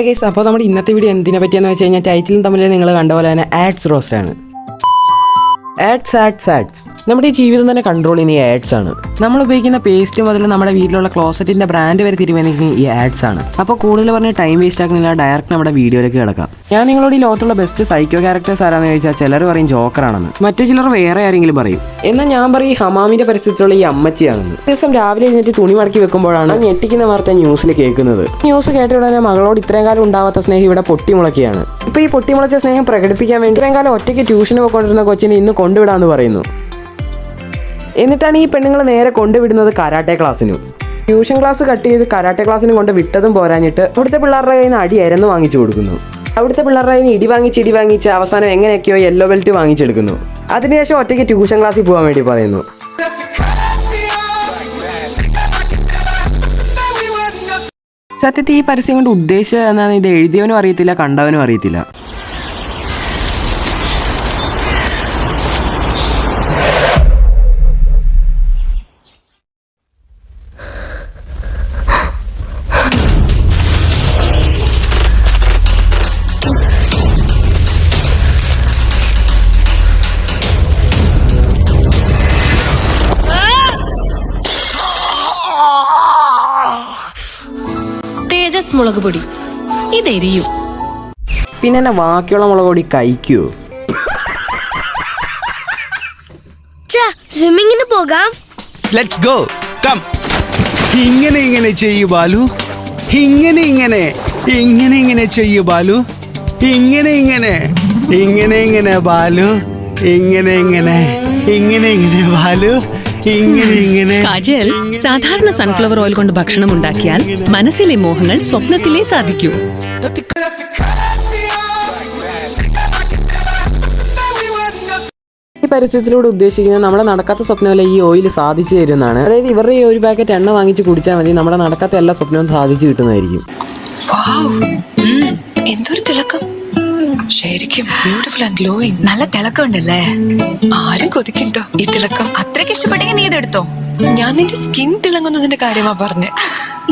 Guys, അപ്പോൾ നമ്മുടെ ഇന്നത്തെ വീഡിയോ എന്തിനെ പറ്റിയെന്ന് വെച്ച് കഴിഞ്ഞാൽ ടൈറ്റിലും തമ്മിൽ നിങ്ങൾ കണ്ട പോലെ തന്നെ ആഡ്സ് റോസ്റ്റ് ആണ്. ആഡ്സ് നമ്മുടെ ഈ ജീവിതം തന്നെ കൺട്രോൾ ചെയ്യുന്ന ഈ ആഡ്സ് ആണ്. നമ്മൾ ഉപയോഗിക്കുന്ന പേസ്റ്റ് മുതൽ നമ്മുടെ വീട്ടിലുള്ള ക്ലോസറ്റിന്റെ ബ്രാൻഡ് വരെ തീരുമാനിക്കുന്ന ഈ ആഡ്സ് ആണ്. അപ്പോൾ കൂടുതൽ പറഞ്ഞ് ടൈം വേസ്റ്റ് ആക്കുന്നില്ല, ഡയറക്റ്റ് നമ്മുടെ വീഡിയോയിലേക്ക് കിടക്കാം. ഞാൻ നിങ്ങളോട് ഈ ലോകത്തുള്ള ബെസ്റ്റ് സൈക്കോ ക്യാരക്ടേഴ്സ് ആരാന്ന് ചോദിച്ചാൽ ചിലർ പറയും ജോക്കറാണെന്ന്, മറ്റു ചിലർ വേറെ ആരെങ്കിലും പറയും. എന്നാൽ ഞാൻ പറയും ഈ ഹമാമിന്റെ പരിസ്ഥിതിയിലുള്ള ഈ അമ്മച്ചിയാണെന്ന്. ദിവസം രാവിലെ എഴുന്നേറ്റ് തുണി മടക്കി വെക്കുമ്പോഴാണ് ഞെട്ടിക്കുന്ന വാർത്ത ന്യൂസിൽ കേൾക്കുന്നത്. ന്യൂസ് കേട്ട ഉടനെ മകളോട് ഇത്രയും കാലം ഉണ്ടാവാത്ത സ്നേഹം ഇവിടെ പൊട്ടിമുളക്കുകയാണ്. ഇപ്പോൾ ഈ പൊട്ടിമുളച്ച സ്നേഹം പ്രകടിപ്പിക്കാൻ വേണ്ടി ഇത്രയും കാലം ഒറ്റയ്ക്ക് ട്യൂഷന് പോയിക്കൊണ്ടിരുന്ന കൊച്ചിനെ ഇന്ന് കൊണ്ടുവിടാന്ന് പറയുന്നു. എന്നിട്ടാണ് ഈ പെണ്ണുങ്ങൾ നേരെ കൊണ്ടുവിടുന്നത് കരാട്ടെ ക്ലാസ്സിനും. ട്യൂഷൻ ക്ലാസ് കട്ട് ചെയ്ത് കരാട്ടെ ക്ലാസ്സിനും കൊണ്ട് വിട്ടതും പോരാഞ്ഞിട്ട് അവിടുത്തെ പിള്ളേരുടെ കയ്യിൽ നിന്ന് അടി അരന്ന് വാങ്ങിച്ചു കൊടുക്കുന്നു. അവിടുത്തെ പിള്ളേരുടെ കയ്യിൽ നിന്ന് ഇടി വാങ്ങിച്ച് അവസാനം എങ്ങനെയൊക്കെയോ യെല്ലോ ബെൽറ്റ് വാങ്ങിച്ചെടുക്കുന്നു. അതിനുശേഷം ഒറ്റയ്ക്ക് ട്യൂഷൻ ക്ലാസ്സിൽ പോകാൻ വേണ്ടി പറയുന്നു. സത്യത്തിൽ ഈ പരസ്യം കൊണ്ട് ഉദ്ദേശിച്ചത് എന്നാണ് ഇത് എഴുതിയവനും അറിയത്തില്ല, കണ്ടവനും അറിയത്തില്ല. മുളക് പൊടി ഇതെരിയും. പിന്നെ എന്നെ ബാക്കിയുള്ള മുളക് പൊടി കഴിക്കൂ. സ്വിമ്മിങ്ങിന് പോകാം. Let's go come. ഇങ്ങനെ ചെയ്യൂ ബാലു, ഇങ്ങനെ ചെയ്യൂ ബാലു, ഇങ്ങനെ ബാലു, ഇങ്ങനെ ബാലു, കാജൽ, സാധാരണ സൺഫ്ലവർ ഓയിൽ കൊണ്ട് ഭക്ഷണം ഉണ്ടാക്കിയാൽ മനസ്സിലെ മോഹങ്ങൾ സ്വപ്നത്തിലേ സാധിക്കൂ. ഈ പരസ്യത്തിലൂടെ ഉദ്ദേശിക്കുന്നത് നമ്മുടെ നടക്കാത്ത സ്വപ്നമല്ല ഈ ഓയിൽ സാധിച്ചു തരുന്നതാണ്. അതായത് ഇവരുടെ ഈ ഒരു പാക്കറ്റ് എണ്ണ വാങ്ങിച്ച് കുടിച്ചാൽ മതി, നമ്മുടെ നടക്കാത്ത എല്ലാ സ്വപ്നവും സാധിച്ചു കിട്ടുന്നതായിരിക്കും. എന്തൊരു തിളക്കം, ശരിക്കും ബ്യൂട്ടിഫുൾ ആൻഡ് ഗ്ലോയിങ്. നല്ല തിളക്കം ഉണ്ടല്ലേ, ആരും കൊതിക്കണ്ടോ ഈ തിളക്കം. അത്രയ്ക്ക് ഇഷ്ടപ്പെട്ടെങ്കിൽ നീ ഇതെടുത്തോ. ഞാൻ നിന്റെ സ്കിൻ തിളങ്ങുന്നതിന്റെ കാര്യമാ പറഞ്ഞ്.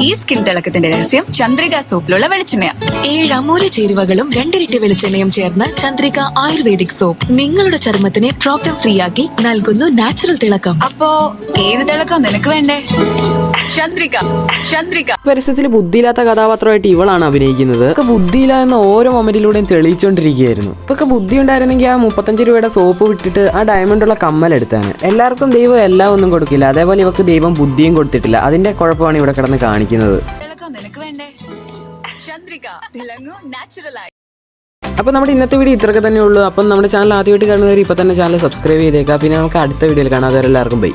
ഈ സ്കിൻ തിളക്കത്തിന്റെ രഹസ്യം ചന്ദ്രിക സോപ്പിലുള്ള വെളിച്ചെണ്ണ. 7 അമൂല്യ ചേരുവകളും 2 ഇരട്ടി വെളിച്ചെണ്ണയും ചേർന്ന ചന്ദ്രിക ആയുർവേദിക് സോപ്പ് നിങ്ങളുടെ ചർമ്മത്തിനെ പ്രോബ്ലം ഫ്രീ ആക്കി നൽകുന്നു നാച്ചുറൽ തിളക്കം. അപ്പോ ഏത് തിളക്കം നിനക്ക് വേണ്ടേ? ചന്ദ്രിക. പരസ്യത്തിൽ ബുദ്ധിയില്ലാത്ത കഥാപാത്രമായിട്ട് ഇവളാണ് അഭിനയിക്കുന്നത്. ഇവർക്ക് ബുദ്ധിയില്ല എന്ന ഓരോ മൊമെന്റിലൂടെയും തെളിയിച്ചുകൊണ്ടിരിക്കുകയായിരുന്നു. ഇവർക്ക് ബുദ്ധി ഉണ്ടായിരുന്നെങ്കിൽ ആ 35 രൂപയുടെ സോപ്പ് വിട്ടിട്ട് ആ ഡയമണ്ടുള്ള കമ്മലെടുത്താണ്. എല്ലാവർക്കും ദൈവം എല്ലാം ഒന്നും കൊടുക്കില്ല, അതേപോലെ ഇവർക്ക് ദൈവം ബുദ്ധിയും കൊടുത്തിട്ടില്ല. അതിന്റെ കുഴപ്പമാണ് ഇവിടെ കിടന്ന് കാണിക്കുന്നത്. അപ്പോൾ നമ്മുടെ ഇന്നത്തെ വീഡിയോ ഇത്രയൊക്കെ തന്നെ ഉള്ളൂ. അപ്പം നമ്മുടെ ചാനൽ ആദ്യമായിട്ട് കാണുന്നവർ ഇപ്പം തന്നെ ചാനൽ സബ്സ്ക്രൈബ് ചെയ്തേക്കാം. പിന്നെ നമുക്ക് അടുത്ത വീഡിയോയിൽ കാണാം. അതുവരെ എല്ലാവർക്കും ബൈ.